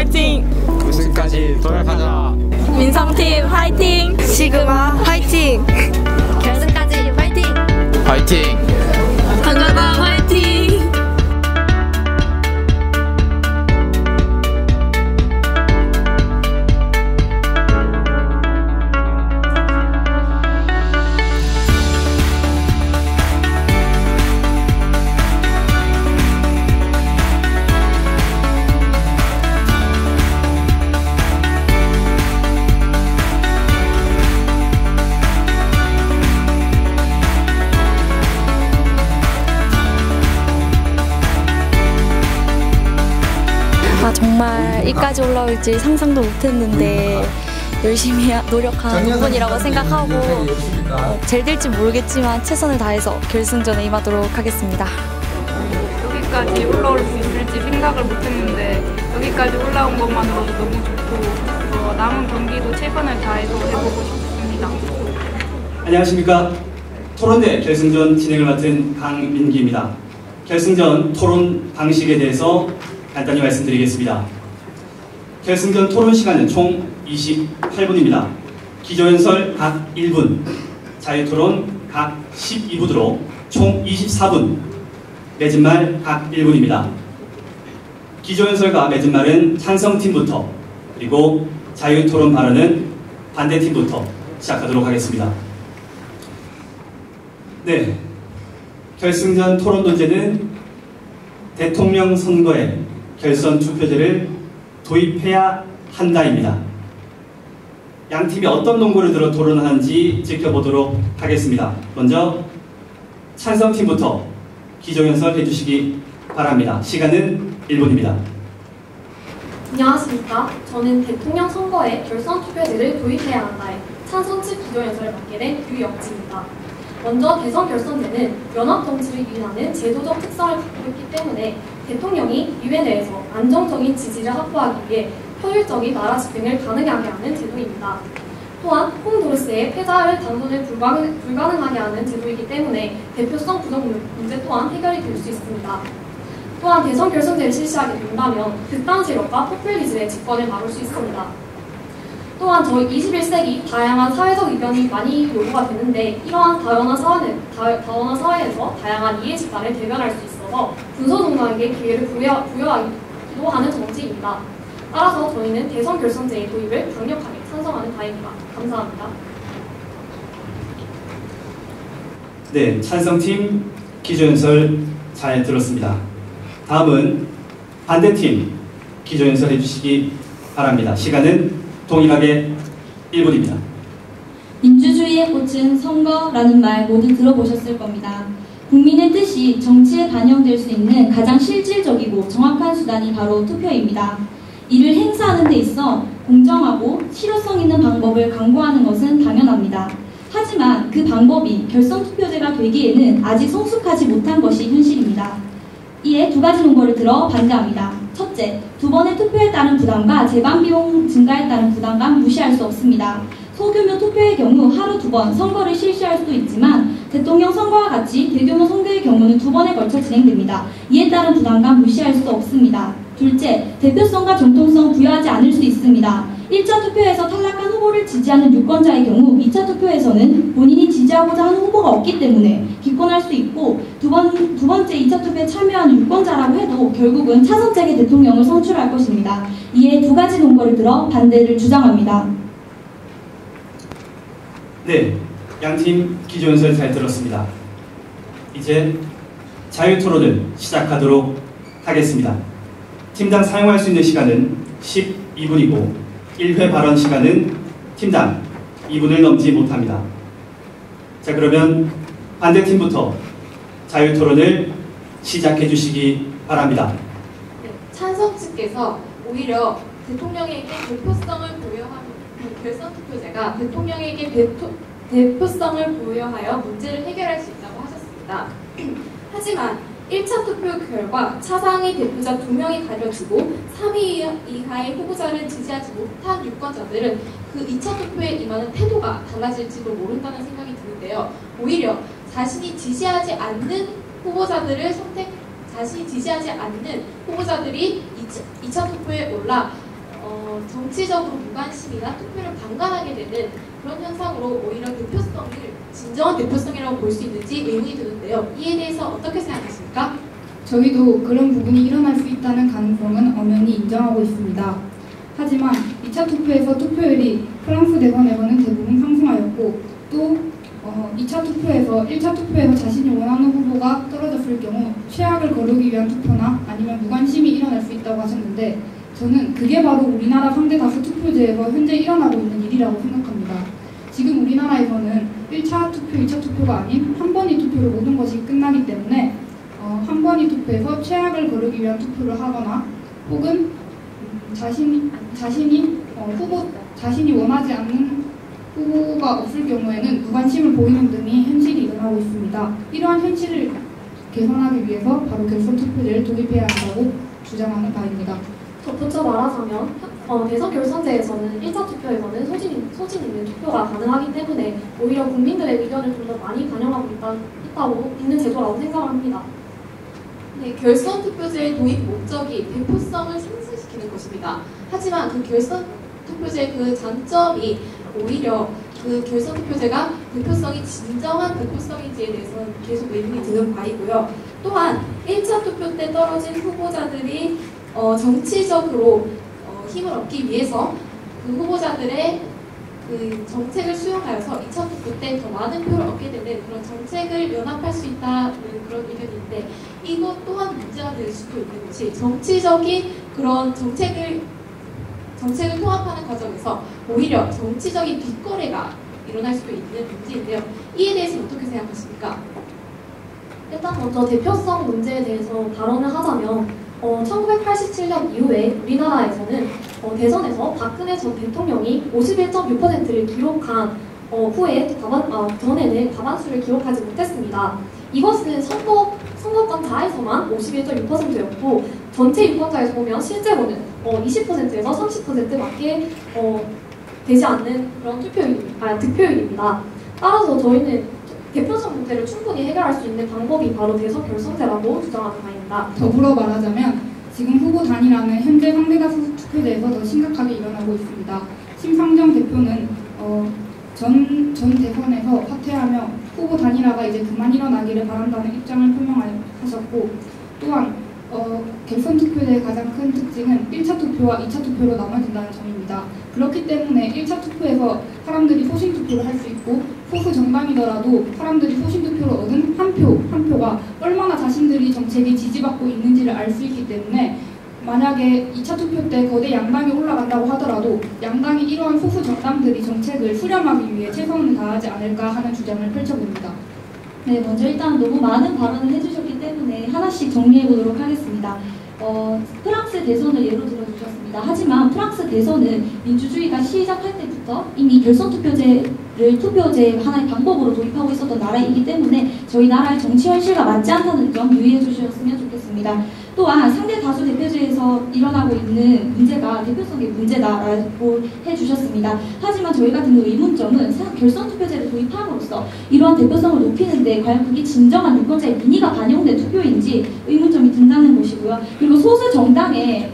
화이팅! 우승까지 도약하자. 민성팀 화이팅! 시그마 화이팅! 결승까지 화이팅! 화이팅! 강가다 화이팅! 정말 이까지 올라올지 상상도 못했는데 열심히 노력한 부분이라고 생각하고 잘 될지 모르겠지만 최선을 다해서 결승전에 임하도록 하겠습니다. 여기까지 올라올 수 있을지 생각을 못했는데 여기까지 올라온 것만으로도 너무 좋고 남은 경기도 최선을 다해서 해보고 싶습니다. 안녕하십니까. 토론대 결승전 진행을 맡은 강민기입니다. 결승전 토론 방식에 대해서 간단히 말씀드리겠습니다. 결승전 토론 시간은 총 28분입니다. 기조연설 각 1분, 자유토론 각 12분으로 총 24분, 맺은말 각 1분입니다. 기조연설과 맺은말은 찬성팀부터, 그리고 자유토론 발언은 반대팀부터 시작하도록 하겠습니다. 네, 결승전 토론 논제는 대통령 선거에 결선 투표제를 도입해야 한다입니다. 양 팀이 어떤 논거를 들어 토론하는지 지켜보도록 하겠습니다. 먼저 찬성팀부터 기조연설 해주시기 바랍니다. 시간은 1분입니다. 안녕하십니까. 저는 대통령 선거에 결선 투표제를 도입해야 한다에 찬성 측 기조연설을 맡게 된 유영지입니다. 먼저 대선 결선제는 연합 정치를 유인하는 제도적 특성을 갖고 있기 때문에 대통령이 의회 내에서 안정적인 지지를 확보하기 위해 효율적인 나라 집행을 가능하게 하는 제도입니다. 또한 홈도르스의 패자를 당선을 불가능하게 하는 제도이기 때문에 대표성 부정 문제 또한 해결이 될 수 있습니다. 또한 대선 결선제를 실시하게 된다면 극단 세력과 포퓰리즘의 집권을 막을 수 있습니다. 또한 저희 21세기 다양한 사회적 의견이 많이 요구가 되는데 이러한 다원화 사회에서 다양한 이해 집단을 대변할 수 있어서 군소정당에게 기회를 부여하기도 하는 정치입니다. 따라서 저희는 대선 결선제의 도입을 강력하게 찬성하는 바입니다. 감사합니다. 네, 찬성팀 기조연설 잘 들었습니다. 다음은 반대팀 기조연설 해주시기 바랍니다. 시간은 동일하게 1분입니다. 민주주의의 꽃은 선거라는 말 모두 들어보셨을 겁니다. 국민의 뜻이 정치에 반영될 수 있는 가장 실질적이고 정확한 수단이 바로 투표입니다. 이를 행사하는 데 있어 공정하고 실효성 있는 방법을 강구하는 것은 당연합니다. 하지만 그 방법이 결선투표제가 되기에는 아직 성숙하지 못한 것이 현실입니다. 이에 두 가지 논거를 들어 반대합니다. 첫째, 두 번의 투표에 따른 부담과 재반비용 증가에 따른 부담감 무시할 수 없습니다. 소규모 투표의 경우 하루 두 번 선거를 실시할 수도 있지만 대통령 선거와 같이 대규모 선거의 경우는 두 번에 걸쳐 진행됩니다. 이에 따른 부담감 무시할 수 없습니다. 둘째, 대표성과 정통성 부여하지 않을 수 있습니다. 1차 투표에서 탈락한 후보를 지지하는 유권자의 경우 2차 투표에서는 본인이 지지하고자 하는 후보가 없기 때문에 기권할 수 있고 두 번째 2차 투표에 참여하는 유권자라고 해도 결국은 차선책의 대통령을 선출할 것입니다. 이에 두 가지 논거를 들어 반대를 주장합니다. 네, 양팀 기조연설 잘 들었습니다. 이제 자유토론을 시작하도록 하겠습니다. 팀당 사용할 수 있는 시간은 12분이고 1회 발언 시간은 팀당 2분을 넘지 못합니다. 자, 그러면 반대팀부터 자유토론을 시작해 주시기 바랍니다. 네, 찬성 측께서 오히려 대통령에게 대표성을 부여하는 결선투표제가 대통령에게 대표성을 부여하여 문제를 해결할 수 있다고 하셨습니다. 하지만 1차 투표 결과 차상위 대표자 2명이 가려지고 3위 이하의 후보자를 지지하지 못한 유권자들은 그 2차 투표에 임하는 태도가 달라질지도 모른다는 생각이 드는데요. 오히려 자신이 지지하지 않는 후보자들이 2차 투표에 올라 정치적으로 무관심이나 투표를 방관하게 되는 그런 현상으로 오히려 대표성을 진정한 대표성이라고 볼 수 있는지 의문이 드는데요. 이에 대해서 어떻게 생각하십니까? 저희도 그런 부분이 일어날 수 있다는 가능성은 엄연히 인정하고 있습니다. 하지만 2차 투표에서 투표율이 프랑스 대선에서는 대부분 상승하였고 또 2차 투표에서 1차 투표에서 자신이 원하는 후보가 떨어졌을 경우 최악을 거르기 위한 투표나 아니면 무관심이 일어날 수 있다고 하셨는데 저는 그게 바로 우리나라 상대 다수 투표제에서 현재 일어나고 있는 일이라고 생각합니다. 지금 우리나라에서는 1차 투표, 2차 투표가 아닌 한 번의 투표로 모든 것이 끝나기 때문에 한 번의 투표에서 최악을 거르기 위한 투표를 하거나 혹은 자신이 원하지 않는 후보가 없을 경우에는 무관심을 보이는 등의 현실이 일어나고 있습니다. 이러한 현실을 개선하기 위해서 바로 결선 투표제를 도입해야 한다고 주장하는 바입니다. 덧붙여 말하자면 대선 결선제에서는 1차 투표에서는 소진 있는 투표가 가능하기 때문에 오히려 국민들의 의견을 좀 더 많이 반영하고 있는 제도라고 생각합니다. 네, 결선 투표제의 도입 목적이 대표성을 상승시키는 것입니다. 하지만 그 결선 투표제의 그 장점이 오히려 그 결선 투표제가 대표성이 진정한 대표성인지에 대해서는 계속 의문이 드는 바이고요. 또한 1차 투표 때 떨어진 후보자들이 정치적으로 힘을 얻기 위해서 그 후보자들의 그 정책을 수용하여서 2차 투표 때 더 많은 표를 얻게 되는 그런 정책을 연합할 수 있다는 그런 의견인데 이것 또한 문제가 될 수도 있는 것이 정치적인 그런 정책을 통합하는 과정에서 오히려 정치적인 뒷거래가 일어날 수도 있는 문제인데요. 이에 대해서는 어떻게 생각하십니까? 일단 먼저 대표성 문제에 대해서 발언을 하자면 1987년 이후에 우리나라에서는 대선에서 박근혜 전 대통령이 51.6%를 기록한 후에 전에는 과반수를 기록하지 못했습니다. 이것은 선거권 자에서만 51.6%였고 전체 유권자에서 보면 실제로는 20%에서 30%밖에 되지 않는 그런 득표율입니다. 따라서 저희는 대표성 문제를 충분히 해결할 수 있는 방법이 바로 대선 결선제라고 주장하는 바입니다. 더불어 말하자면 지금 후보 단일화는 현재 상대다수 투표제에서 더 심각하게 일어나고 있습니다. 심상정 대표는 전 대선에서 사퇴하며 후보 단일화가 이제 그만 일어나기를 바란다는 입장을 표명하셨고 또한 결선 투표제의 가장 큰 특징은 1차 투표와 2차 투표로 나눠진다는 점입니다. 그렇기 때문에 1차 투표에서 사람들이 소신 투표를 할 수 있고 소수 정당이더라도 사람들이 소신 투표로 얻은 한 표가 얼마나 자신들이 정책에 지지받고 있는지를 알 수 있기 때문에 만약에 2차 투표 때 거대 양당이 올라간다고 하더라도 양당이 이러한 소수 정당들이 정책을 수렴하기 위해 최선을 다하지 않을까 하는 주장을 펼쳐봅니다. 네, 먼저 일단 너무 많은 발언을 해주셨기 때문에 하나씩 정리해보도록 하겠습니다. 프랑스 대선을 예로 들어주셨습니다. 하지만 프랑스 대선은 민주주의가 시작할 때부터 이미 결선 투표제 하나의 방법으로 도입하고 있었던 나라이기 때문에 저희 나라의 정치 현실과 맞지 않다는 점 유의해 주셨으면 좋겠습니다. 또한 상대 다수 대표제에서 일어나고 있는 문제가 대표성의 문제다라고 해주셨습니다. 하지만 저희가 드는 의문점은 결선 투표제를 도입함으로써 이러한 대표성을 높이는데 과연 그게 진정한 유권자의 민의가 반영된 투표인지 의문점이 든다는 것이고요. 그리고 소수 정당의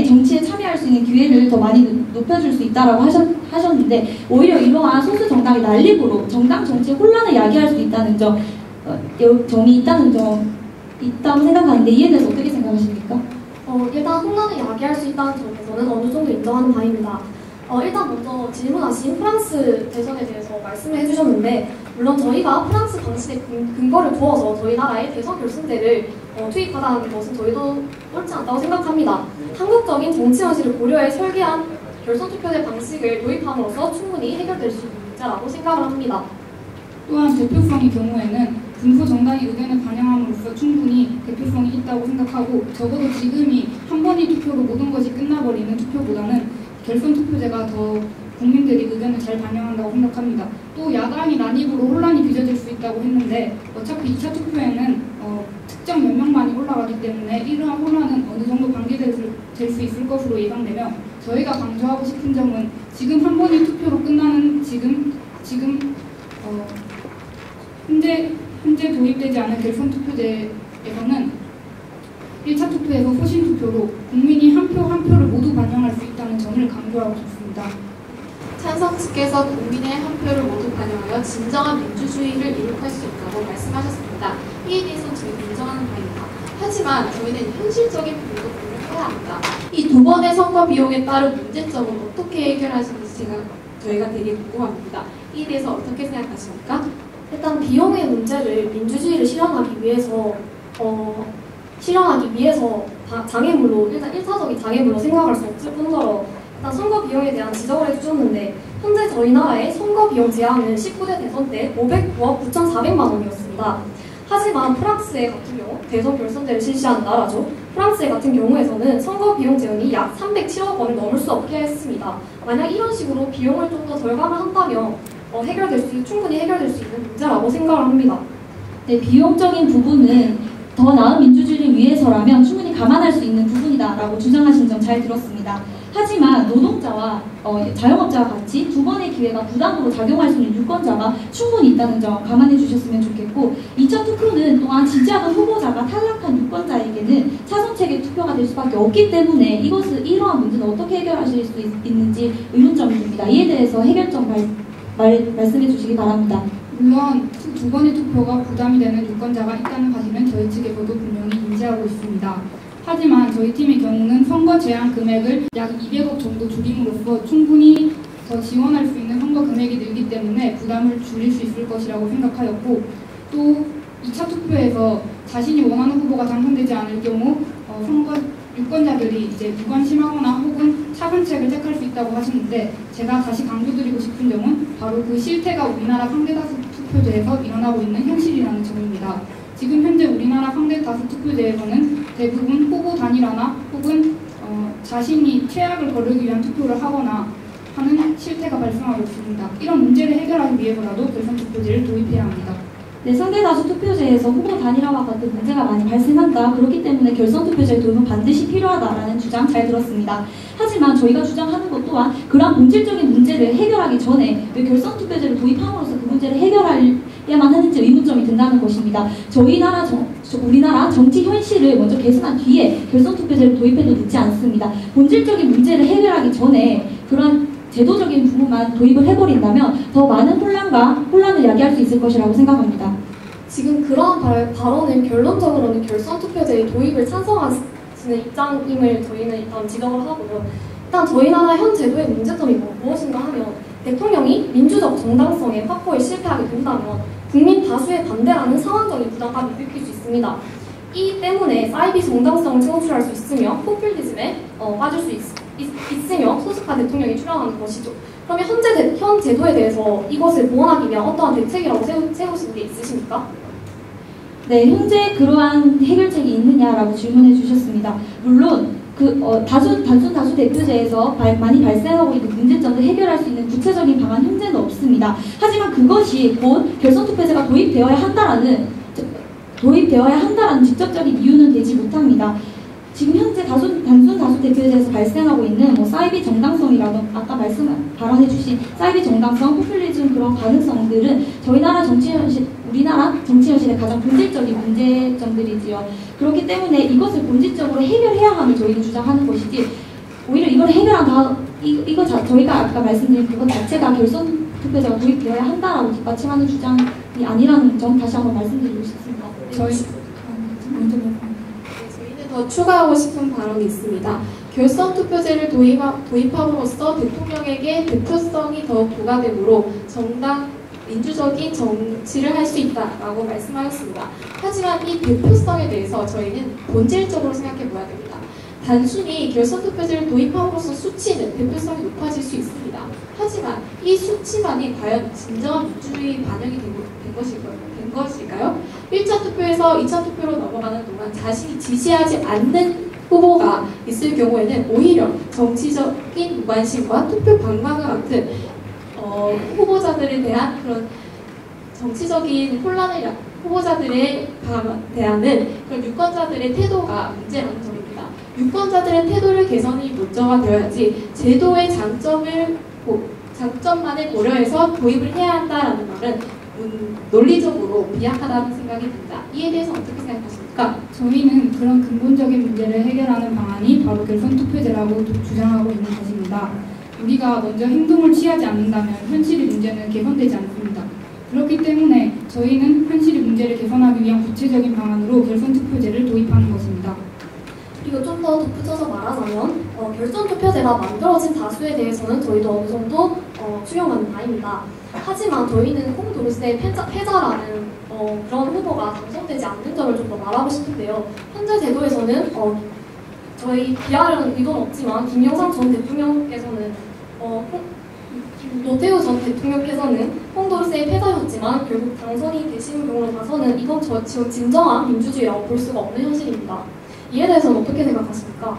정치에 참여할 수 있는 기회를 더 많이 높여줄 수 있다고 하셨는데 오히려 이러한 소수 정당의 난립으로 정당 정치의 혼란을 야기할 수 있다는 점이 있다고 생각하는데 이에 대해서 어떻게 생각하십니까? 일단 혼란을 야기할 수 있다는 점에서는 어느 정도 인정하는 바입니다. 일단 먼저 질문하신 프랑스 대선에 대해서 말씀을 해주셨는데 물론 저희가 프랑스 방식의 근거를 두어서 저희 나라의 대선 결선제를 투입하다는 것은 저희도 옳지 않다고 생각합니다. 한국적인 정치 현실을 고려해 설계한 결선 투표제 방식을 도입함으로써 충분히 해결될 수 있는 문제라고 생각을 합니다. 또한 대표성의 경우에는 분수 정당의 의견을 반영함으로써 충분히 대표성이 있다고 생각하고 적어도 지금이 한 번의 투표로 모든 것이 끝나버리는 투표보다는 결선 투표제가 더 국민들이 의견을 잘 반영한다고 생각합니다. 또 야당이 난입으로 혼란이 빚어질 수 있다고 했는데 어차피 2차 투표에는 특정 몇 명만이 올라가기 때문에 이러한 혼란은 어느 정도 방지될 수 있을 것으로 예상되며 저희가 강조하고 싶은 점은 지금 한 번의 투표로 끝나는 현재 도입되지 않은 결선 투표제에서는 투표에서 소신 투표로 국민이 한 표 한 표를 모두 반영할 수 있다는 점을 강조하고 싶습니다. 찬성 측에서 국민의 한 표를 모두 반영하여 진정한 민주주의를 이룩할 수 있다고 말씀하셨습니다. 이에 대해서 저희는 인정하는 바입니다. 하지만 저희는 현실적인 부분도 고려해야 합니다. 이 두 번의 선거 비용에 따른 문제점은 어떻게 해결하시는지 저희가 되게 궁금합니다. 이에 대해서 어떻게 생각하십니까? 일단 비용의 문제를 민주주의를 실현하기 위해서 장애물로 일단 1차적인 장애물로 생각할 수 없을 뿐더러 일단 선거 비용에 대한 지적을 해주셨는데 현재 저희 나라의 선거 비용 제한은 19대 대선 때 509억 9,400만 원이었습니다. 하지만 프랑스의 같은 경우 대선 결선제를 실시한 나라죠. 프랑스의 같은 경우에서는 선거 비용 제한이 약 307억 원을 넘을 수 없게 했습니다. 만약 이런 식으로 비용을 좀 더 절감을 한다면 충분히 해결될 수 있는 문제라고 생각을 합니다. 네, 비용적인 부분은 더 나은 민주주의를 위해서라면 충분히 감안할 수 있는 부분이다라고 주장하신 점 잘 들었습니다. 하지만 노동자와 자영업자와 같이 두 번의 기회가 부당으로 작용할 수 있는 유권자가 충분히 있다는 점 감안해 주셨으면 좋겠고 2차 투표는 또한 지지하던 후보자가 탈락한 유권자에게는 차선책의 투표가 될 수밖에 없기 때문에 이러한 문제는 어떻게 해결하실 수 있는지 의문점이 듭니다. 이에 대해서 해결점 말씀해 주시기 바랍니다. 물론 두 번의 투표가 부담이 되는 유권자가 있다는 사실은 저희 측에서도 분명히 인지하고 있습니다. 하지만 저희 팀의 경우는 선거 제한 금액을 약 200억 정도 줄임으로써 충분히 더 지원할 수 있는 선거 금액이 늘기 때문에 부담을 줄일 수 있을 것이라고 생각하였고 또 2차 투표에서 자신이 원하는 후보가 당선되지 않을 경우 유권자들이 이제 무관심하거나 혹은 차선책을 택할 수 있다고 하시는데 제가 다시 강조드리고 싶은 점은 바로 그 실태가 우리나라 상대다수 투표제에서 일어나고 있는 현실이라는 점입니다. 지금 현재 우리나라 상대다수 투표제에서는 대부분 후보 단일화나 혹은 자신이 최악을 거르기 위한 투표를 하거나 하는 실태가 발생하고 있습니다. 이런 문제를 해결하기 위해서라도 결선 투표제를 도입해야 합니다. 네, 상대다수 투표제에서 후보 단일화와 같은 문제가 많이 발생한다. 그렇기 때문에 결선 투표제의 도입은 반드시 필요하다라는 주장 잘 들었습니다. 하지만 저희가 주장하는 것 또한 그러한 본질적인 문제를 해결하기 전에 왜 결선 투표제를 도입함으로써 그 문제를 해결해야만 하는지 의문점이 든다는 것입니다. 우리나라 정치 현실을 먼저 개선한 뒤에 결선 투표제를 도입해도 늦지 않습니다. 본질적인 문제를 해결하기 전에 그러한 제도적인 부분만 도입을 해버린다면 더 많은 혼란을 야기할 수 있을 것이라고 생각합니다. 지금 그러한 발언은 결론적으로는 결선 투표제의 도입을 찬성하시는 입장임을 저희는 일단 지적을 하고요. 일단 저희 나라 현 제도의 문제점이 무엇인가 하면 대통령이 민주적 정당성의 확보에 실패하게 된다면 국민 다수의 반대라는 상황적인 부담감이 느낄 수 있습니다. 이 때문에 사이비 정당성을 창출할 수 있으며 포퓰리즘에 빠질 수 있으며 소수파 대통령이 출연하는 것이죠. 그러면 현 제도에 대해서 이것을 보완하기 위한 어떠한 대책이라고 세우신 게 있으십니까? 네, 현재 그러한 해결책이 있느냐라고 질문해 주셨습니다. 물론 단순 다수 대표제에서 많이 발생하고 있는 문제점을 해결할 수 있는 구체적인 방안 현재는 없습니다. 하지만 그것이 곧 결선 투표제가 도입되어야 한다라는 직접적인 이유는 되지 못합니다. 지금 현재 단순 다수 대표제에서 발생하고 있는 사이비 정당성이라도 아까 발언해주신 사이비 정당성, 포퓰리즘 그런 가능성들은 우리나라 정치 현실의 가장 본질적인 문제점들이지요. 그렇기 때문에 이것을 본질적으로 해결해야 함을 저희는 주장하는 것이지 오히려 이걸 저희가 아까 말씀드린 그것 자체가 결선 투표제가 도입되어야 한다라고 뒷받침하는 주장이 아니라는 점 다시 한번 말씀드리고 싶습니다. 저희는 더 추가하고 싶은 발언이 있습니다. 결선 투표제를 도입함으로써 대통령에게 대표성이 더 부과되므로 민주적인 정치를 할 수 있다라고 말씀하셨습니다. 하지만 이 대표성에 대해서 저희는 본질적으로 생각해 보아야 됩니다. 단순히 결선 투표제를 도입함으로써 수치는 대표성이 높아질 수 있습니다. 하지만 이 수치만이 과연 진정한 민주주의 반영이 된 것일까요? 1차 투표에서 2차 투표로 넘어가는 동안 자신이 지지하지 않는 후보가 있을 경우에는 오히려 정치적인 무관심과 투표 방망이 같은 후보자들에 대한 그런 정치적인 혼란을 후보자들에 대하는 그런 유권자들의 태도가 문제라는 점입니다. 유권자들의 태도를 개선이 먼저가 되어야지 제도의 장점만을 고려해서 도입을 해야 한다라는 말은 논리적으로 비약하다는 생각이 듭니다. 이에 대해서 어떻게 생각하십니까? 저희는 그런 근본적인 문제를 해결하는 방안이 바로 결선 투표제라고 주장하고 있는 것입니다. 우리가 먼저 행동을 취하지 않는다면 현실의 문제는 개선되지 않습니다. 그렇기 때문에 저희는 현실의 문제를 개선하기 위한 구체적인 방안으로 결선 투표제를 도입하는 것입니다. 그리고 좀 더 덧붙여서 말하자면 결선 투표제가 만들어진 다수에 대해서는 저희도 어느 정도 수용하는 바입니다. 하지만 저희는 홍도르스의 패자라는 그런 후보가 당선되지 않는 점을 좀 더 말하고 싶은데요. 현재 제도에서는 저희 비하하는 의도는 없지만 김영삼 전 대통령께서는 노태우 전 대통령께서는 홍도르스의 패자였지만 결국 당선이 되신 경우로 봐서는 이건 진정한 민주주의라고 볼 수가 없는 현실입니다. 이에 대해서는 어떻게 생각하십니까?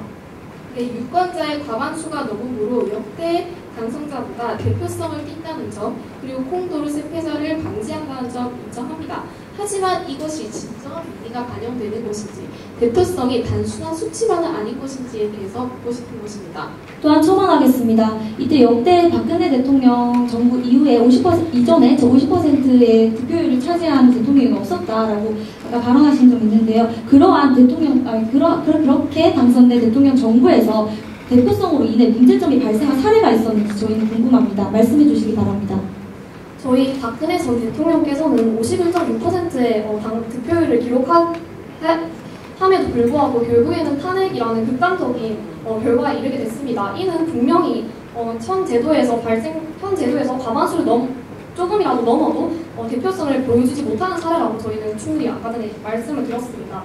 네, 유권자의 과반수가 넘음으로 역대 당선자보다 대표성을 띈다는 점, 그리고 홍도르스 패자를 방지한다는 점 인정합니다. 하지만 이것이 진정한 민의가 반영되는 것인지, 대표성이 단순한 수치만은 아닌 것인지에 대해서 묻고 싶은 것입니다. 또한 첨언하겠습니다. 이때 역대 박근혜 대통령 정부 이후에 이전에 50%의 득표율을 차지하는 대통령이 없었다라고 아까 발언하신 점 있는데요. 그러한 그렇게 당선된 대통령 정부에서 대표성으로 인해 문제점이 발생한 사례가 있었는지 저희는 궁금합니다. 말씀해 주시기 바랍니다. 저희 박근혜 전 대통령께서는 51.6%의 득표율을 기록함에도 불구하고 결국에는 탄핵이라는 극단적인 결과에 이르게 됐습니다. 이는 분명히 현 제도에서 과반수를 조금이라도 넘어도 대표성을 보여주지 못하는 사례라고 저희는 충분히 아까 전에 말씀을 드렸습니다.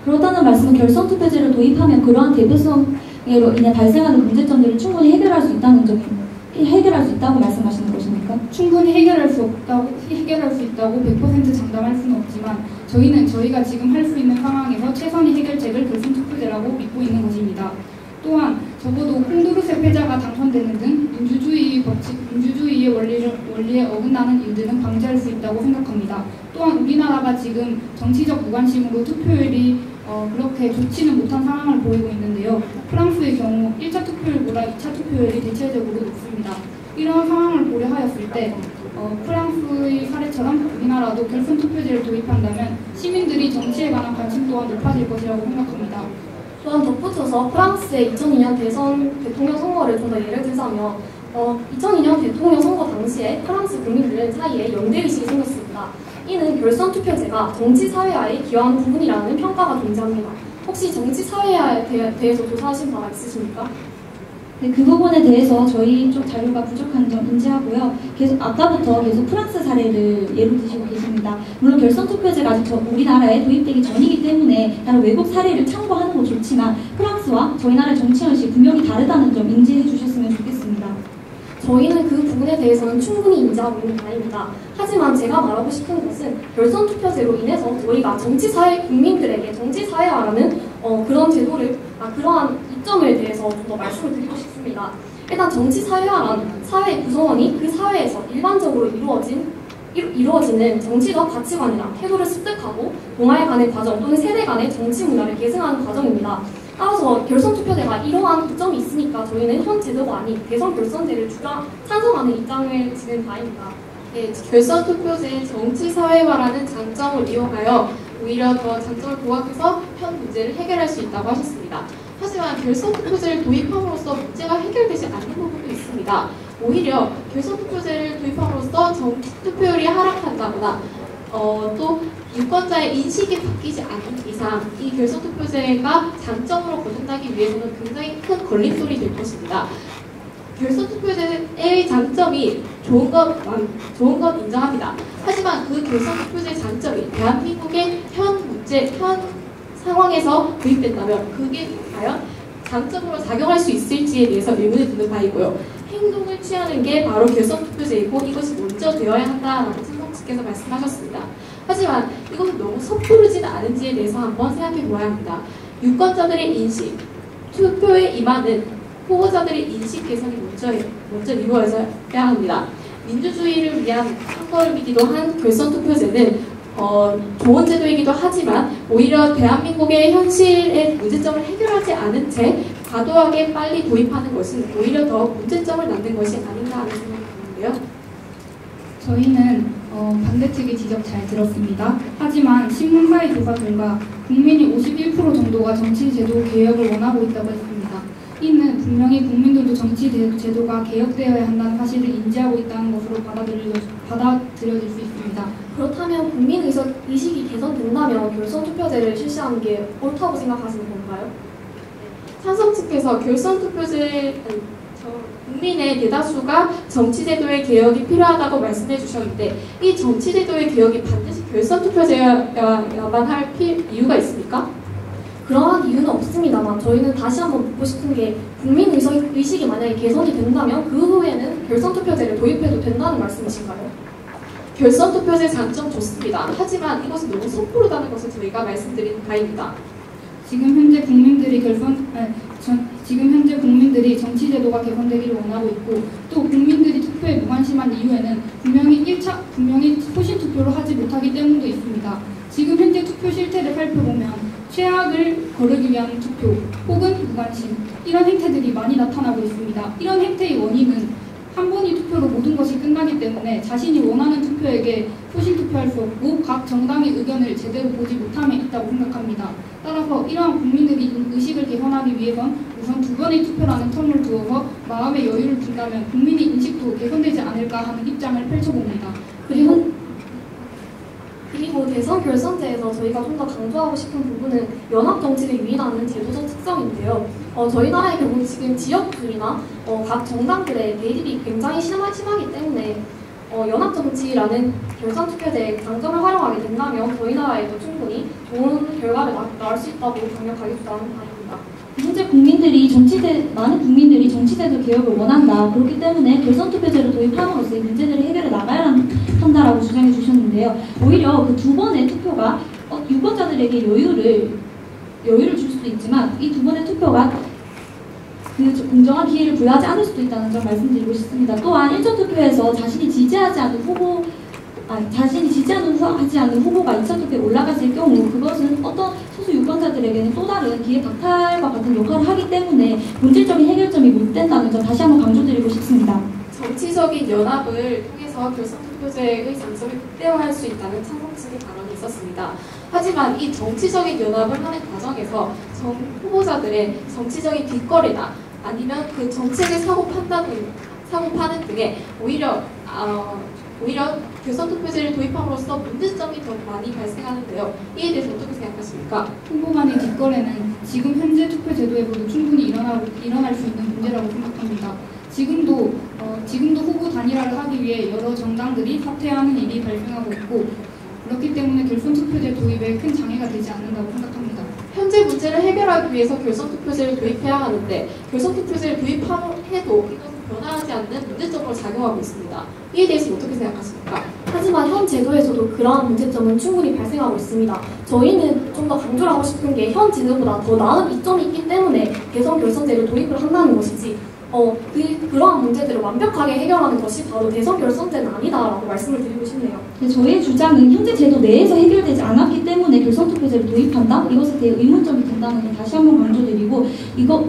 그렇다는 말씀은 결선 투표제를 도입하면 그러한 대표성으로 인해 발생하는 문제점들을 충분히 해결할 수 있다고 말씀하시는 것입니까? 충분히 해결할 수 있다고 100% 장담할 수는 없지만 저희는 저희가 지금 할 수 있는 상황에서 최선의 해결책을 결선 투표제라고 믿고 있는 것입니다. 또한 적어도 홍도르스 패자가 당선되는 등 민주주의의 원리에 어긋나는 일들은 방지할 수 있다고 생각합니다. 또한 우리나라가 지금 정치적 무관심으로 투표율이 그렇게 좋지는 못한 상황을 보이고 있는데요. 프랑스의 경우 1차 투표율보다 2차 투표율이 대체적으로 높습니다. 이런 상황을 고려하였을 때 프랑스의 사례처럼 우리나라도 결선 투표제를 도입한다면 시민들이 정치에 관한 관심 또한 높아질 것이라고 생각합니다. 또한 덧붙여서 프랑스의 2002년 대통령 선거를 좀 더 예를 들자면 2002년 대통령 선거 당시에 프랑스 국민들 사이에 연대의식이 생겼습니다. 이는 결선 투표제가 정치 사회화에 기여하는 부분이라는 평가가 존재합니다. 혹시 정치 사회화에 대해서 조사하신 바가 있으십니까? 네, 그 부분에 대해서 저희 쪽 자료가 부족한 점 인지하고요. 아까부터 계속 프랑스 사례를 예로 드시고 계십니다. 물론 결선 투표제가 아직 우리나라에 도입되기 전이기 때문에 다른 외국 사례를 참고하는 건 좋지만 프랑스와 저희 나라의 정치 현실이 분명히 다르다는 점 인지해 주셨으면 좋겠습니다. 저희는 그 부분에 대해서는 충분히 인지하고 있는 바입니다. 하지만 제가 말하고 싶은 것은 결선 투표제로 인해서 저희가 국민들에게 정치 사회화라는 그러한 이점에 대해서 좀 더 말씀을 드리고 싶습니다. 일단 정치 사회화란 사회의 구성원이 그 사회에서 일반적으로 이루어지는 정치적 가치관이나 태도를 습득하고 동화해가는 과정 또는 세대 간의 정치 문화를 계승하는 과정입니다. 따라서 결선 투표제가 이러한 이점이 있으니까 저희는 현 제도가 아닌 대선 결선제를 찬성하는 입장을 지닌 바입니다. 네, 결선 투표제의 정치 사회화라는 장점을 이용하여 오히려 더 장점을 부각해서 현 문제를 해결할 수 있다고 하셨습니다. 하지만 결선 투표제를 도입함으로써 문제가 해결되지 않는 부분도 있습니다. 오히려 결선 투표제를 도입함으로써 정치 투표율이 하락한다거나 또 유권자의 인식이 바뀌지 않는 이상 이 결선 투표제가 장점으로 거듭나기 위해서는 굉장히 큰 걸림돌이 될 것입니다. 결선 투표제의 장점이 좋은 건 인정합니다. 하지만 그 결선 투표제의 장점이 대한민국의 현 상황에서 도입된다면 그게 과연 장점으로 작용할 수 있을지에 대해서 의문이 드는 바이고요. 행동을 취하는 게 바로 결선 투표제이고 이것이 먼저 되어야 한다라고 선생님께서 말씀하셨습니다. 하지만 이것은 너무 섣부르지는 않은지에 대해서 한번 생각해 보아야 합니다. 유권자들의 인식, 투표에 임하는 후보자들의 인식 개선이 먼저 이루어져야 합니다. 민주주의를 위한 선거이기도 한 결선 투표제는 좋은 제도이기도 하지만 오히려 대한민국의 현실의 문제점을 해결하지 않은 채 과도하게 빨리 도입하는 것은 오히려 더 문제점을 낳는 것이 아닌가 하는 생각이 드는데요. 저희는 반대 측의 지적 잘 들었습니다. 하지만 신문사의 조사 결과 국민이 51% 정도가 정치제도 개혁을 원하고 있다고 했습니다. 이는 분명히 국민들도 정치제도가 개혁되어야 한다는 사실을 인지하고 있다는 것으로 받아들여질 수 있습니다. 그렇다면 국민의식이 개선된다면 결선투표제를 실시하는 게 옳다고 생각하시는 건가요? 찬성 측에서 국민의 대다수가 정치제도의 개혁이 필요하다고 말씀해 주셨는데 이 정치제도의 개혁이 반드시 결선투표제여야만 할 이유가 있습니까? 그러한 이유는 없습니다만 저희는 다시 한번 묻고 싶은 게 국민의식이 만약에 개선이 된다면 그 후에는 결선투표제를 도입해도 된다는 말씀이신가요? 결선투표제 장점 좋습니다. 하지만 이것은 너무 섣부르다는 것을 저희가 말씀드리는 바입니다. 지금 현재 국민들이 정치제도가 개선되기를 원하고 있고 또 국민들이 투표에 무관심한 이유에는 분명히 소신투표를 하지 못하기 때문도 있습니다. 지금 현재 투표 실태를 살펴보면 최악을 거르기 위한 투표 혹은 무관심 이런 행태들이 많이 나타나고 있습니다. 이런 행태의 원인은 한 번의 투표로 모든 것이 끝나기 때문에 자신이 원하는 투표에게 소신 투표할 수 없고 각 정당의 의견을 제대로 보지 못함에 있다고 생각합니다. 따라서 이러한 국민들이 의식을 개선하기 위해선 우선 2번의 투표라는 텀을 두어서 마음의 여유를 준다면 국민의 인식도 개선되지 않을까 하는 입장을 펼쳐봅니다. 그리고 대선 결선제에서 저희가 좀 더 강조하고 싶은 부분은 연합정치를 유인하는 제도적 특성인데요. 저희 나라의 경우 지금 지역주의나 각 정당들의 대립이 굉장히 심하기 때문에 연합정치라는 결선투표제의 장점을 활용하게 된다면 저희 나라에도 충분히 좋은 결과를 낳을 수 있다고 강력하게 주장하는 바입니다. 현재 많은 국민들이 정치제도 개혁을 원한다. 그렇기 때문에 결선투표제를 도입함으로써 문제들을 해결해 나가야 한다라고 주장해 주셨는데요. 오히려 그 2번의 투표가 유권자들에게 여유를 줄 수도 있지만 이 2번의 투표가 그 공정한 기회를 부여하지 않을 수도 있다는 점 말씀드리고 싶습니다. 또한 1차 투표에서 자신이 지지하지 않는 후보가 2차 투표에 올라갔을 경우 그것은 어떤 소수 유권자들에게는 또 다른 기회 박탈과 같은 역할을 하기 때문에 본질적인 해결점이 못 된다는 점 다시 한번 강조드리고 싶습니다. 정치적인 연합을 통해서 결선투표제의 장점을 극대화할 수 있다는 찬성 측의 발언이 있었습니다. 하지만 이 정치적인 연합을 하는 과정에서 후보자들의 정치적인 뒷거래나 아니면 그 정책의 사고 파는 등에 오히려 결선투표제를 도입함으로써 문제점이 더 많이 발생하는데요. 이에 대해서 어떻게 생각하십니까? 후보 간의 뒷거래는 지금 현재 투표 제도에서도 충분히 일어날 수 있는 문제라고 생각합니다. 지금도 후보 단일화를 하기 위해 여러 정당들이 사퇴하는 일이 발생하고 있고 그렇기 때문에 결선투표제 도입에 큰 장애가 되지 않는다고 생각합니다. 현재 문제를 해결하기 위해서 결선투표제를 도입해야 하는데 결선투표제를 도입해도 이것은 변화하지 않는 문제점으로 작용하고 있습니다. 이에 대해서 어떻게 생각하십니까? 하지만 현 제도에서도 그러한 문제점은 충분히 발생하고 있습니다. 저희는 좀 더 강조를 하고 싶은 게 현 제도보다 더 나은 이점이 있기 때문에 개선 결선제를 도입을 한다는 것이지 그러한 문제들을 완벽하게 해결하는 것이 바로 대선 결선제는 아니다라고 말씀을 드리고 싶네요. 저희의 주장은 현재 제도 내에서 해결되지 않았기 때문에 결선투표제를 도입한다? 이것에 대해 의문점이 든다는 점 다시 한번 강조드리고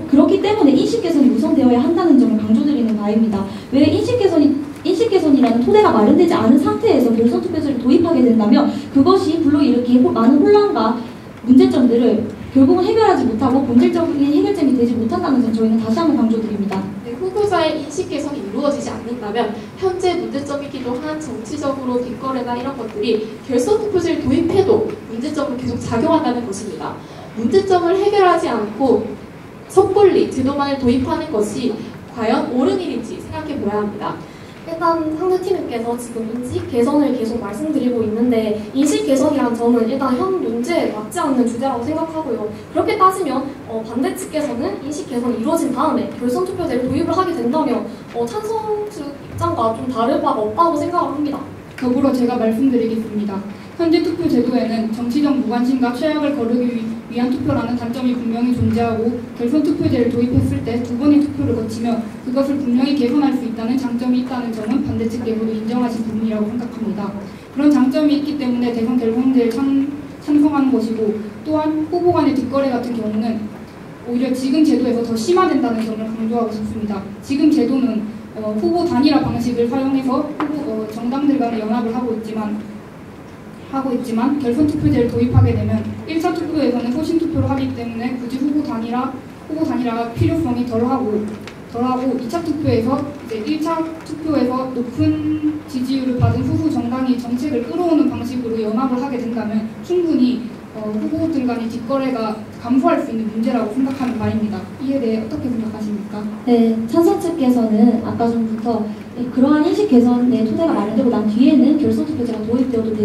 그렇기 때문에 인식 개선이 우선되어야 한다는 점을 강조드리는 바입니다. 왜 인식 개선이라는 토대가 마련되지 않은 상태에서 결선투표제를 도입하게 된다면 그것이 불러일으킨 많은 혼란과 문제점들을 결국은 해결하지 못하고 본질적인 해결점이 되지 못한다는 점 저희는 다시 한번 강조드립니다. 네, 후보자의 인식 개선이 이루어지지 않는다면 현재 문제점이기도 한 정치적으로 뒷거래나 이런 것들이 결선투표제를 도입해도 문제점은 계속 작용한다는 것입니다. 문제점을 해결하지 않고 섣불리 제도만을 도입하는 것이 과연 옳은 일인지 생각해 보아야 합니다. 일단 상대팀님께서 지금 인식 개선을 계속 말씀드리고 있는데 인식 개선이란 점은 일단 현 논제에 맞지 않는 주제라고 생각하고요. 그렇게 따지면 반대 측에서는 인식 개선이 이루어진 다음에 결선투표제를 도입을 하게 된다면 찬성 측 입장과 좀 다를 바가 없다고 생각을 합니다. 더불어 제가 말씀드리겠습니다. 현재 투표 제도에는 정치적 무관심과 최악을 거르기 위한 투표라는 단점이 분명히 존재하고 결선 투표제를 도입했을 때 2번의 투표를 거치며 그것을 분명히 개선할 수 있다는 장점이 있다는 점은 반대측 내부도 인정하신 부분이라고 생각합니다. 그런 장점이 있기 때문에 대선 결선제를 찬성하는 것이고 또한 후보 간의 뒷거래 같은 경우는 오히려 지금 제도에서 더 심화된다는 점을 강조하고 싶습니다. 지금 제도는 후보 단일화 방식을 사용해서 정당들 간의 연합을 하고 있지만 결선 투표제를 도입하게 되면 1차 투표에서는 소신 투표를 하기 때문에 굳이 후보 단일화가 필요성이 덜하고 2차 투표에서 이제 1차 투표에서 높은 지지율을 받은 후보 정당이 정책을 끌어오는 방식으로 연합을 하게 된다면 충분히 후보들 간의 뒷거래가 감소할 수 있는 문제라고 생각하는 바입니다. 이에 대해 어떻게 생각하십니까? 네, 찬성 측께서는 아까 전부터 그러한 인식 개선의 토대가 마련되고 난 뒤에는 결선 투표제가 도입되어도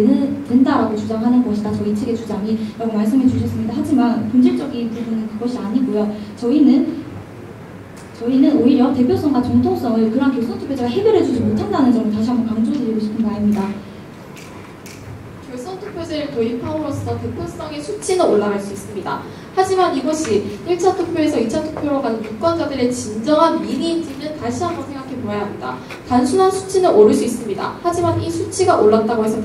된다라고 주장하는 것이다. 저희 측의 주장이라고 말씀해 주셨습니다. 하지만 본질적인 부분은 그것이 아니고요. 저희는 오히려 대표성과 정통성을 그러한 결선 투표제가 해결해주지 못한다는 점을 다시 한번 강조드리고 싶은 바입니다. 결선 투표제를 도입함으로써 대표성의 수치는 올라갈 수 있습니다. 하지만 이것이 1차 투표에서 2차 투표로 가는 유권자들의 진정한 민의인지는 다시 한번 생각해 보아야 합니다. 단순한 수치는 오를 수 있습니다. 하지만 이 수치가 올랐다고 해서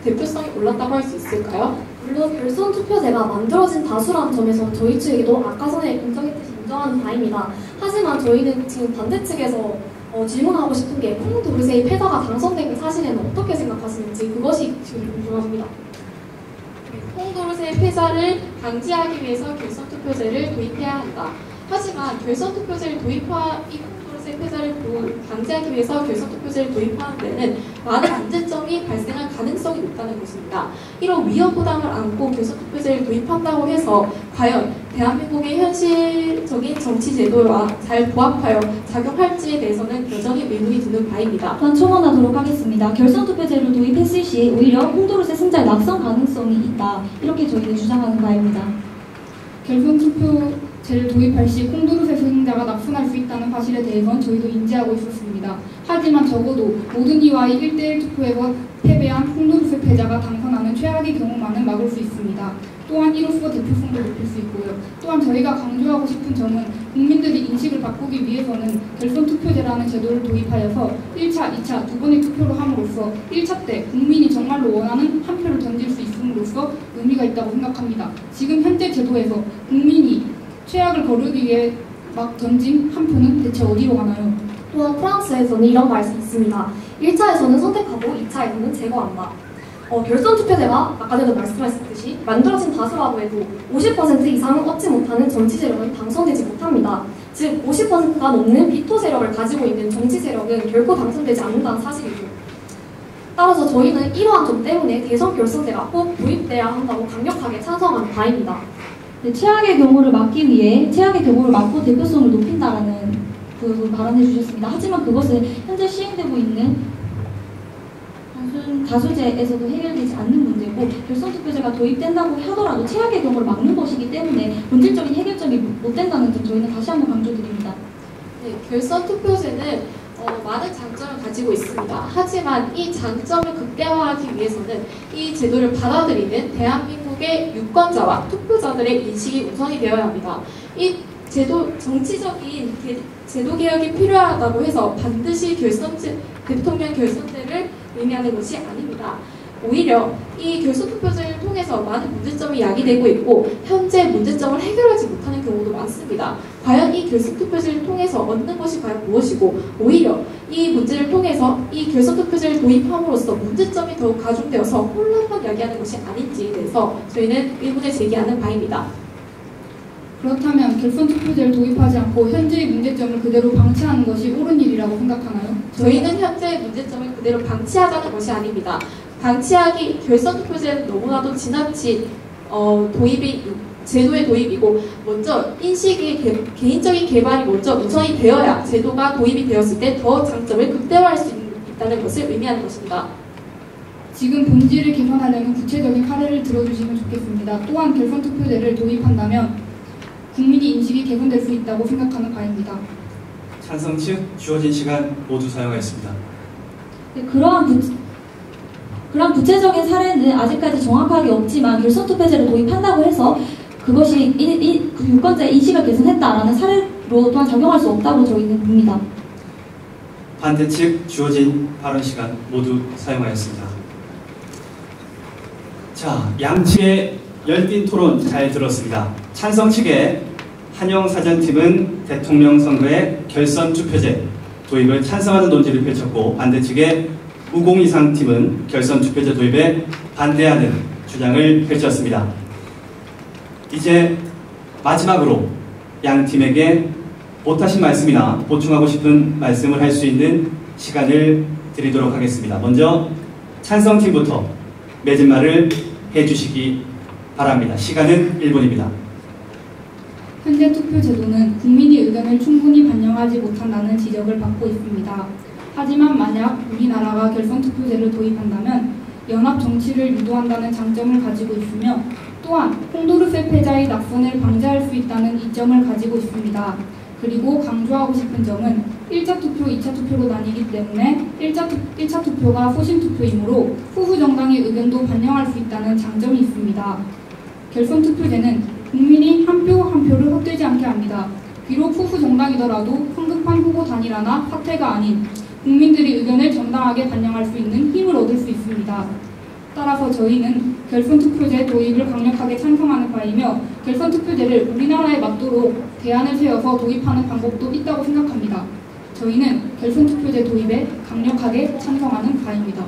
대표성이 올랐다고 할 수 있을까요? 물론 결선 투표제가 만들어진 다수라는 점에서 저희 측에도 아까 전에 인정했듯이 인정하는 바입니다. 하지만 저희는 지금 반대 측에서 질문하고 싶은 게 콩도르세의 패자가 당선된 사실에는 어떻게 생각하시는지 그것이 지금 궁금합니다. 콩도르세의 패자를 방지하기 위해서 결선 투표제를 도입해야 한다. 하지만 결선 투표제를 콩도르세의 패자를 방지하기 위해서 결선 투표제를 도입하는 데는 많은 문제점이 발생할 가능성이 높다는 것입니다. 이런 위험 부담을 안고 결선 투표제를 도입한다고 해서 과연 대한민국의 현실적인 정치 제도와 잘 부합하여 작용할지에 대해서는 여전히 의문이 드는 바입니다. 또한 첨언하도록 하겠습니다. 결선 투표제를 도입했을 시 오히려 콩도르세 승자의 낙선 가능성이 있다. 이렇게 저희는 주장하는 바입니다. 결선 투표제를 도입할 시 콩도르세 승자가 낙선할 수 있다는 사실에 대해서는 저희도 인지하고 있었습니다. 하지만 적어도 모든 이와의 1대1 투표에서 패배한 콩도르세 패자가 당선하는 최악의 경우만은 막을 수 있습니다. 또한 이로써 대표성도 높일 수 있고요. 또한 저희가 강조하고 싶은 점은 국민들이 인식을 바꾸기 위해서는 결선 투표제라는 제도를 도입하여서 1차, 2차 두 번의 투표를 함으로써 1차 때 국민이 정말로 원하는 한 표를 던질 수 있음으로써 의미가 있다고 생각합니다. 지금 현재 제도에서 국민이 최악을 거르기 위해 막 던진 한 표는 대체 어디로 가나요? 또한 프랑스에서는 이런 말씀이 있습니다. 1차에서는 선택하고 2차에서는 제거한다. 결선 투표제가 아까 전에 말씀하셨듯이 만들어진 다수라고 해도 50% 이상은 얻지 못하는 정치 세력은 당선되지 못합니다. 즉 50%가 넘는 비토 세력을 가지고 있는 정치 세력은 결코 당선되지 않는다는 사실이죠. 따라서 저희는 이러한 점 때문에 대선 결선제가 꼭 도입돼야 한다고 강력하게 찬성하는 바입니다. 네, 최악의 경우를 막고 대표성을 높인다라는 그 발언해 주셨습니다. 하지만 그것은 현재 시행되고 있는 다수제에서도 해결되지 않는 문제고 결선 투표제가 도입된다고 하더라도 최악의 경우를 막는 것이기 때문에 본질적인 해결점이 못 된다는 점 저희는 다시 한번 강조드립니다. 네, 결선 투표제는 많은 장점을 가지고 있습니다. 하지만 이 장점을 극대화하기 위해서는 이 제도를 받아들이는 대한민국의 유권자와 투표자들의 인식이 우선이 되어야 합니다. 이 정치적인 제도 개혁이 필요하다고 해서 반드시 대통령 결선제를 의미하는 것이 아닙니다. 오히려 이 결선 투표제를 통해서 많은 문제점이 야기되고 있고 현재 문제점을 해결하지 못하는 경우도 많습니다. 과연 이 결선 투표제를 통해서 얻는 것이 과연 무엇이고 오히려 이 문제를 통해서 이 결선 투표제를 도입함으로써 문제점이 더욱 가중되어서 혼란만 야기하는 것이 아닌지에 대해서 저희는 의문을 제기하는 바입니다. 그렇다면 결선 투표제를 도입하지 않고 현재의 문제점을 그대로 방치하는 것이 옳은 일이라고 생각하나요? 저희는 현재의 문제점을 그대로 방치하자는 것이 아닙니다. 결선 투표제는 너무나도 지나친 제도의 도입이고 먼저 개인적인 개발이 먼저 우선이 되어야 제도가 도입이 되었을 때 더 장점을 극대화할 수 있다는 것을 의미하는 것입니다. 지금 본질을 개선하려면 구체적인 사례를 들어주시면 좋겠습니다. 또한 결선 투표제를 도입한다면 국민의 인식이 개선될 수 있다고 생각하는 바입니다. 찬성 측 주어진 시간 모두 사용하였습니다. 네, 그러한 구체적인 사례는 아직까지 정확하게 없지만 결선 투표제를 도입한다고 해서 그것이 유권자의 인식을 개선했다라는 사례로 또한 작용할 수 없다고 저희는 봅니다. 반대 측 주어진 발언 시간 모두 사용하였습니다. 자, 양측의 열띤 토론 잘 들었습니다. 찬성 측의 한영사전팀은 대통령 선거의 결선 투표제, 도입을 찬성하는 논지를 펼쳤고 반대 측의 우공 이상 팀은 결선 투표제 도입에 반대하는 주장을 펼쳤습니다. 이제 마지막으로 양 팀에게 못하신 말씀이나 보충하고 싶은 말씀을 할 수 있는 시간을 드리도록 하겠습니다. 먼저 찬성팀부터 맺은말을 해주시기 바랍니다. 시간은 1분입니다. 현재 투표 제도는 국민의 의견을 충분히 반영하지 못한다는 지적을 받고 있습니다. 하지만 만약 우리나라가 결선 투표제를 도입한다면 연합 정치를 유도한다는 장점을 가지고 있으며 또한 홍도르세 패자의 낙선을 방지할 수 있다는 이점을 가지고 있습니다. 그리고 강조하고 싶은 점은 1차 투표, 2차 투표로 나뉘기 때문에 1차 투표가 소신 투표이므로 후보 정당의 의견도 반영할 수 있다는 장점이 있습니다. 결선 투표제는 국민이 한 표 한 표를 헛되지 않게 합니다. 비록 후보 정당이더라도 성급한 후보 단일화나 사퇴가 아닌 국민들의 의견을 정당하게 반영할 수 있는 힘을 얻을 수 있습니다. 따라서 저희는 결선 투표제 도입을 강력하게 찬성하는 바이며 결선 투표제를 우리나라에 맞도록 대안을 세워서 도입하는 방법도 있다고 생각합니다. 저희는 결선 투표제 도입에 강력하게 찬성하는 바입니다.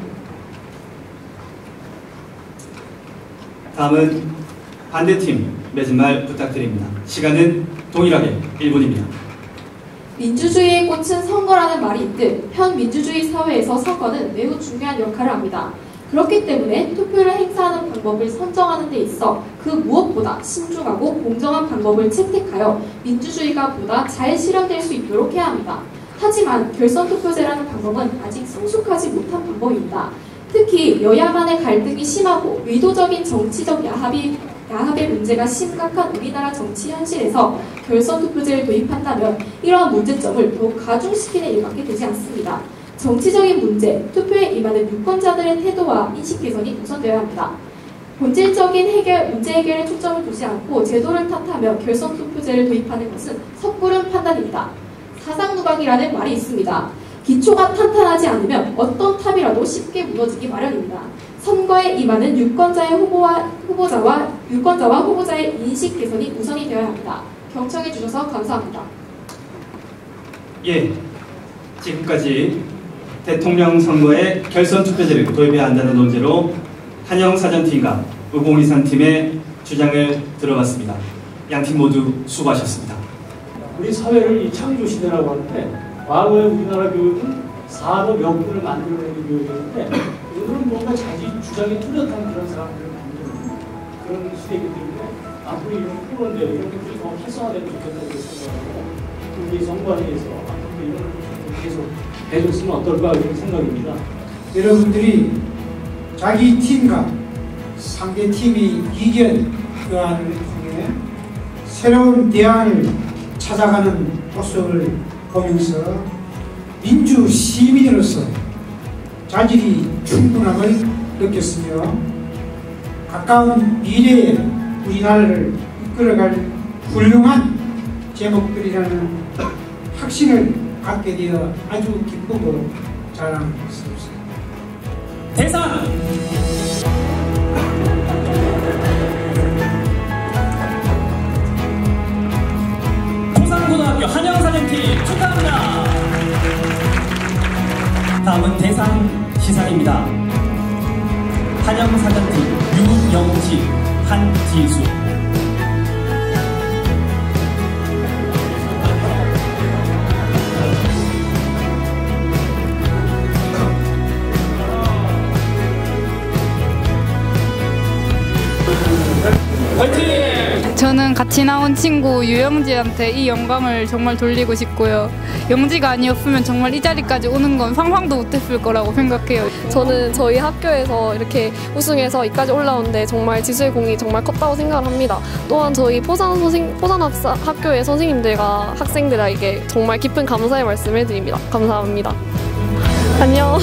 다음은 반대팀 맺은말 부탁드립니다. 시간은 동일하게 1분입니다. 민주주의의 꽃은 선거라는 말이 있듯 현 민주주의 사회에서 선거는 매우 중요한 역할을 합니다. 그렇기 때문에 투표를 행사하는 방법을 선정하는 데 있어 그 무엇보다 신중하고 공정한 방법을 채택하여 민주주의가 보다 잘 실현될 수 있도록 해야 합니다. 하지만 결선 투표제라는 방법은 아직 성숙하지 못한 방법입니다. 특히 여야 간의 갈등이 심하고 의도적인 정치적 야합의 문제가 심각한 우리나라 정치 현실에서 결선 투표제를 도입한다면 이러한 문제점을 더욱 가중시키는 일밖에 되지 않습니다. 정치적인 문제, 투표에 임하는 유권자들의 태도와 인식 개선이 우선되어야 합니다. 본질적인 문제 해결에 초점을 두지 않고 제도를 탓하며 결선 투표제를 도입하는 것은 섣부른 판단입니다. 사상누각이라는 말이 있습니다. 기초가 탄탄하지 않으면 어떤 탑이라도 쉽게 무너지기 마련입니다. 선거에 임하는 유권자와 후보자의 인식 개선이 우선이 되어야 합니다. 경청해 주셔서 감사합니다. 예, 지금까지 대통령 선거에 결선 투표제를 도입해야 한다는 논제로 한영사전팀과 우공이산팀의 주장을 들어봤습니다. 양팀 모두 수고하셨습니다. 우리 사회를 이 창조 시대라고 하는데 과거에 우리나라 교육은 산업 명분을 만들어내는 교육이었는데 오늘은 뭔가 자기 주장이 뚜렷한 그런 사람들을 만드는 그런 시대이기 때문에 앞으로 이런 토론대회 이런 것들이 더 활성화되면 좋겠다고 생각하고 우리 선관위에서 앞으로 이런 것들을 계속 해줬으면 어떨까 이런 생각입니다. 여러분들이 자기 팀과 상대 팀이 이견 교환을 통해 새로운 대안을 찾아가는 모습을 보면서 민주 시민으로서 자질이 충분함을 느꼈으며 가까운 미래에 우리나라를 이끌어갈 훌륭한 제목들이라는 확신을 갖게 되어 아주 기쁘고 자랑스럽습니다. 대상! 고산고등학교 한영사전팀 축하합니다. 다음은 대상 시상입니다. 한영사전팀 유영지, 한지수. 저는 같이 나온 친구 유영지한테 이 영광을 정말 돌리고 싶고요. 영지가 아니었으면 정말 이 자리까지 오는 건 상상도 못했을 거라고 생각해요. 저는 저희 학교에서 이렇게 우승해서 이까지 올라오는데 정말 지수의 공이 정말 컸다고 생각을 합니다. 또한 저희 포산학교의 선생님들과 학생들에게 정말 깊은 감사의 말씀을 드립니다. 감사합니다. 안녕.